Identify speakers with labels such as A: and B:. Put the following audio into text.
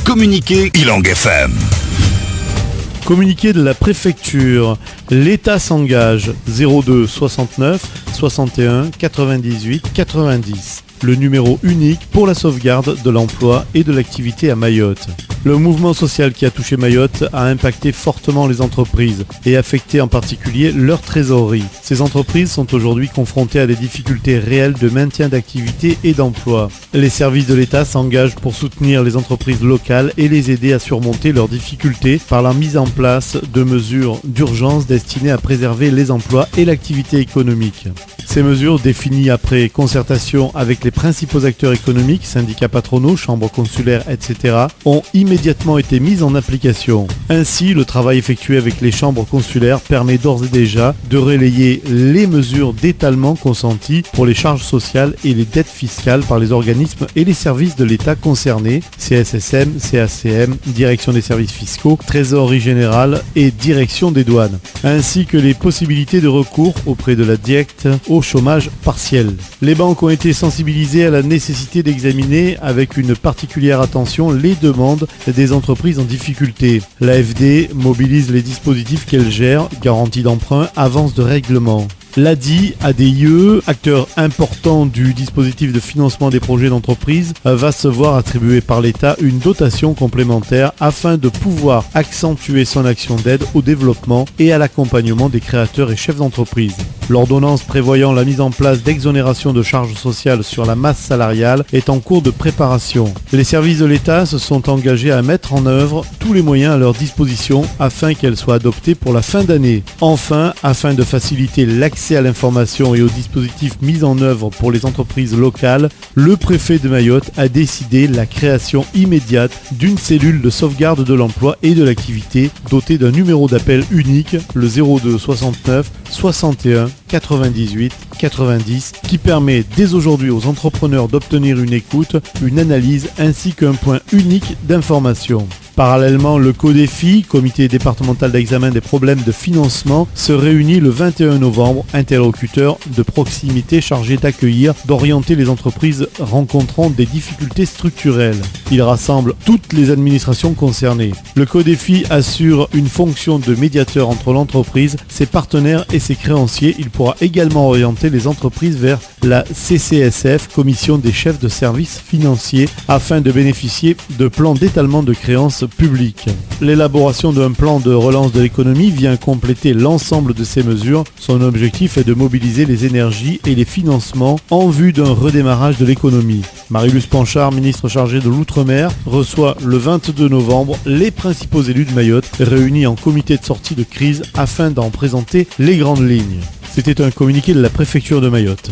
A: Communiqué Ilang FM.
B: Communiqué de la préfecture, l'État s'engage 02 69 61 98 90. Le numéro unique pour la sauvegarde de l'emploi et de l'activité à Mayotte. Le mouvement social qui a touché Mayotte a impacté fortement les entreprises et affecté en particulier leur trésorerie. Ces entreprises sont aujourd'hui confrontées à des difficultés réelles de maintien d'activité et d'emploi. Les services de l'État s'engagent pour soutenir les entreprises locales et les aider à surmonter leurs difficultés par la mise en place de mesures d'urgence destinées à préserver les emplois et l'activité économique. Ces mesures, définies après concertation avec les principaux acteurs économiques, syndicats patronaux, chambres consulaires, etc., ont immédiatement été mises en application. Ainsi, le travail effectué avec les chambres consulaires permet d'ores et déjà de relayer les mesures d'étalement consenties pour les charges sociales et les dettes fiscales par les organismes et les services de l'État concernés, CSSM, CACM, Direction des services fiscaux, Trésorerie générale et Direction des douanes, ainsi que les possibilités de recours auprès de la DIECT au chômage partiel. Les banques ont été sensibilisées à la nécessité d'examiner avec une particulière attention les demandes des entreprises en difficulté. L'AFD mobilise les dispositifs qu'elle gère, garantie d'emprunt, avance de règlement. L'ADI, ADIE, acteur important du dispositif de financement des projets d'entreprise, va se voir attribuer par l'État une dotation complémentaire afin de pouvoir accentuer son action d'aide au développement et à l'accompagnement des créateurs et chefs d'entreprise. L'ordonnance prévoyant la mise en place d'exonération de charges sociales sur la masse salariale est en cours de préparation. Les services de l'État se sont engagés à mettre en œuvre tous les moyens à leur disposition afin qu'elle soit adoptée pour la fin d'année. Enfin, afin de faciliter l'accès à l'information et aux dispositifs mis en œuvre pour les entreprises locales, le préfet de Mayotte a décidé la création immédiate d'une cellule de sauvegarde de l'emploi et de l'activité dotée d'un numéro d'appel unique, le 02 69 61 98 90, qui permet dès aujourd'hui aux entrepreneurs d'obtenir une écoute, une analyse ainsi qu'un point unique d'information. Parallèlement, le CODEFI, Comité départemental d'examen des problèmes de financement, se réunit le 21 novembre, interlocuteur de proximité chargé d'accueillir, d'orienter les entreprises rencontrant des difficultés structurelles. Il rassemble toutes les administrations concernées. Le CODEFI assure une fonction de médiateur entre l'entreprise, ses partenaires et ses créanciers. Il pourra également orienter les entreprises vers la CCSF, Commission des chefs de services financiers, afin de bénéficier de plans d'étalement de créances publiques. L'élaboration d'un plan de relance de l'économie vient compléter l'ensemble de ces mesures. Son objectif est de mobiliser les énergies et les financements en vue d'un redémarrage de l'économie. Marie-Luce Panchard, ministre chargée de l'Outre-mer, reçoit le 22 novembre les principaux élus de Mayotte réunis en comité de sortie de crise afin d'en présenter les grandes lignes. C'était un communiqué de la préfecture de Mayotte.